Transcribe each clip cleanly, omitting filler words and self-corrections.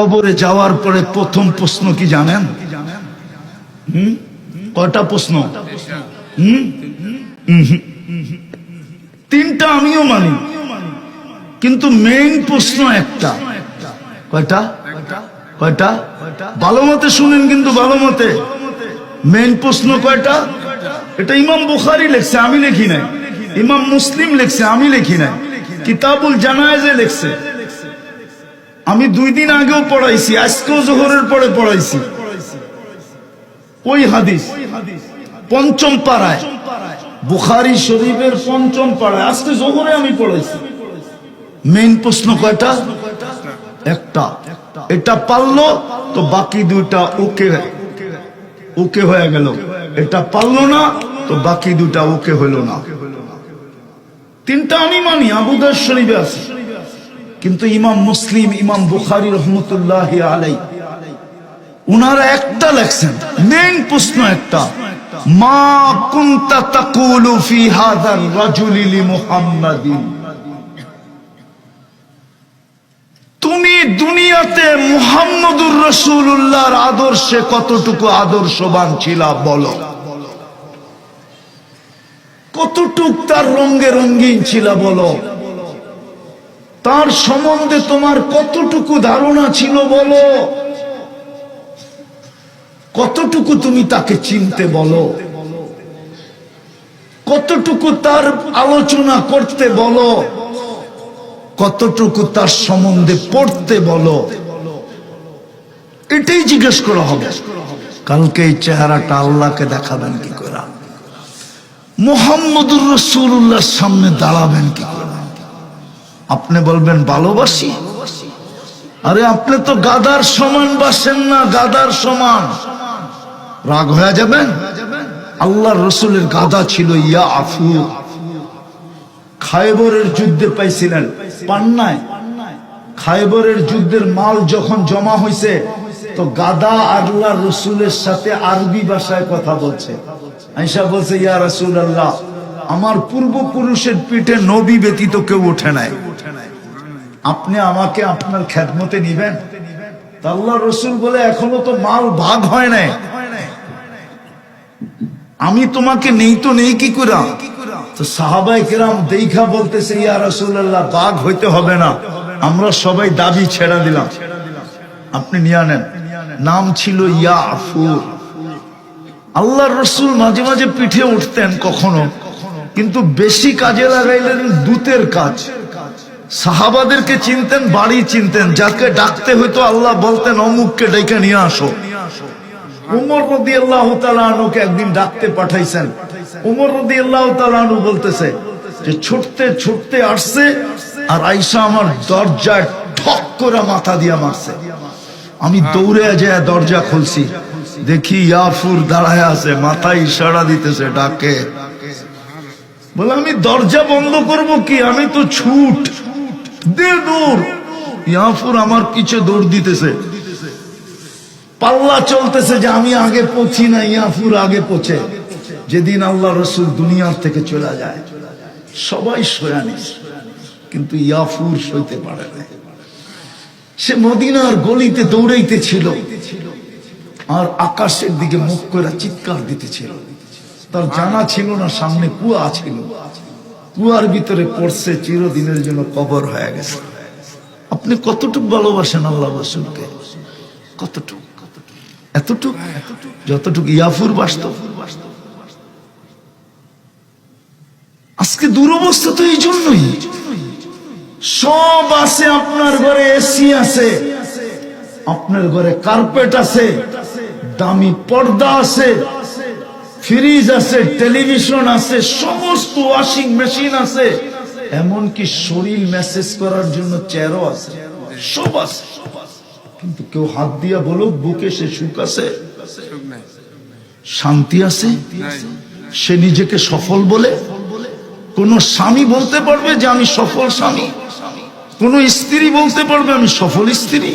কবরে যাওয়ার পরে প্রথম প্রশ্ন কি জানেন? কয়টা প্রশ্ন? তিনটা আমিও মানি, কিন্তু মেইন প্রশ্ন একটা। কয়টা? কয়টা? ভালো মতে শুনেন, কিন্তু ভালো মতে। মেইন প্রশ্ন কয়টা? এটা ইমাম বুখারী লেখছে, আমি লিখি নাই। ইমাম মুসলিম লেখছে, আমি লিখি নাই। কিতাবুল জানায়েজে লেখছে। আমি 2 দিন আগেও পড়াইছি, আজকেও জোহরের পরে পড়াইছি। ওই হাদিস পঞ্চম পাড়ায়, বুখারী শরীফের পঞ্চম পাড়ায়, আজকে জোহরে আমি পড়াইছি। মেইন প্রশ্ন কয়টা? একটা। এটা পারলো তো বাকি দুইটা ওকে ওকে হয়ে গেল। এটা পারলো না তো বাকি দুইটা ওকে হইল না। তিনটা আমি মানি, আবু দাউদ শরীফে আছে। কিন্তু ইমাম মুসলিম, ইমাম বুখারী রহমতুল্লাহি আলাইহি, উনারা একটা লেখছেন, মেইন প্রশ্ন একটা, মা কুনতা তাকুলু ফি হাযার রাজুলি লিমুহাম্মাদিন। তুমি দুনিয়াতে মুহাম্মদুর রাসূলুল্লাহর আদর্শে কতটুকু আদর্শবান ছিলা বলো? কতটুক তার রঙে রঙিন ছিলা বলো? তার সম্বন্ধে তোমার কতটুকু ধারণা ছিল বলো? কতটুকু তুমি তাকে চিনতে বলো? কতটুকু তার আলোচনা করতে বলো? কতটুকু তার সম্বন্ধে পড়তে বলো? এটাই জিজ্ঞেস করা হবে। কালকে এই চেহারাটা আল্লাহকে দেখাবেন কি করে? মুহাম্মদুর রাসূলুল্লাহর সামনে দাঁড়াবেন কি করে? আপনি বলবেন ভালোবাসি? আরে আপনি তো গাদার সমান বাসেন না, গাদার সমান। রাগ হয়ে যাবেন? আল্লাহর রাসূলের গাদা ছিল ইয়াফুর। খায়বরের যুদ্ধে পাইছিলেন, পান নাই? খায়বরের যুদ্ধের মাল যখন জমা হয়েছে, তো গাদা আল্লাহর রাসূলের সাথে আরবি ভাষায় কথা বলছে। আয়েশা বলছে, ইয়া রাসূলুল্লাহ, আমার পূর্বপুরুষের পিঠে নবী ব্যতীত কেউ ওঠে নাই, আপনি আমাকে আপনার খেদমতে নিবেন? আল্লাহর রাসূল বলে, এখনো তো মাল ভাগ হয় নাই, আমি তোমাকে নেই তো নেই কি করে? তো সাহাবায়ে কেরাম দেখা বলতেছে, ইয়া রাসূলুল্লাহ, ভাগ হইতে হবে না, আমরা সবাই দাবি ছেড়ে দিলাম, আপনি নিয়ে নেন। নাম ছিল ইয়াফুর। আল্লাহর রাসূল মাঝে মাঝে পিঠে উঠতেন কখনো, কিন্তু বেশি কাজে লাগাইলেন দূতের কাজ। সাহাবাদেরকে চিনতেন, বাড়ি চিনতেন, যাকে ডাকতে হইতো আল্লাহ বলতেন অমুককে ডেকে নিয়ে আসো। উমর রাদিয়াল্লাহু তাআলা আনহুকে একদিন ডাকতে পাঠাইছেন। উমর রাদিয়াল্লাহু তাআলা আনহু বলতেছে যে ছুটতে ছুটতে আসছে, আর আয়েশা আমার দরজায় ঠক করে মাথা দিয়া মারছে। আমি দৌড়ে যায় দরজা খুলছি, দেখি ইয়াফুর দাঁড়ায় আছে, মাথায় ইশারা দিতেছে, ডাকে। বলে আমি দরজা বন্ধ করব কি, আমি তো ছুট দে দৌড়। ইয়াফুর আমার পিছে দৌড় দিতেছে, পাল্লা চলতেছে যে আমি আগে পৌঁছি না, ইয়াফুর আগে পৌঁছে। যেদিন আল্লাহ রাসূল দুনিয়ার থেকে চলে যায়, সবাই শোয়ানি, কিন্তু ইয়াফুর সইতে পারে না। সে মদিনার গলিতে দৌড়াইতেছিল আর আকাশের দিকে মুখ করে চিৎকার দিতেছিল। তার জানা ছিল না সামনে কুয়া ছিল, কুয়ার ভিতরে পড়ছে, চিরদিনের জন্য কবর হয়ে গেছে। আপনি কতটুকু ভালোবাসেন আল্লাহ রাসূলকে? কতটুকু? এতটুকু যতটুকু ইয়াফুর বাস্তব। আজকে দুরবস্থা তো এই জন্যই। সব আছে, আপনার ঘরে এসি আছে, আপনার ঘরে কার্পেট আছে, দামি পর্দা আছে, ফ্রিজ আছে, টেলিভিশন আছে, সমস্ত ওয়াশিং মেশিন আছে, এমনকি শরীর মেসেজ করার জন্য চেয়ারও আছে, সব আছে। কিন্তু কেউ হাত দিয়া বলুক বুকে সে সুখ আছে, শান্তি আছে, সে নিজেকে সফল বলে? কোন স্বামী বলতে পারবে যে আমি সফল স্বামী? কোন স্ত্রী বলতে পারবে আমি সফল স্ত্রী?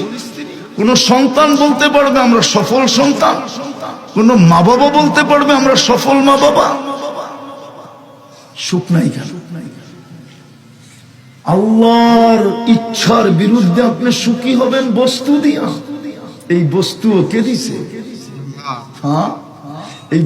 কোন সন্তান বলতে পারবে আমরা সফল সন্তান? কোন মা বাবা বলতে পারবে আমরা সফল মা বাবা? সুখ নাই কেন? আল্লাহর ইচ্ছার বিরুদ্ধে আপনি সুখী হবেন বস্তু দিয়া। এই বস্তু কে দিছে? হ্যাঁ, এই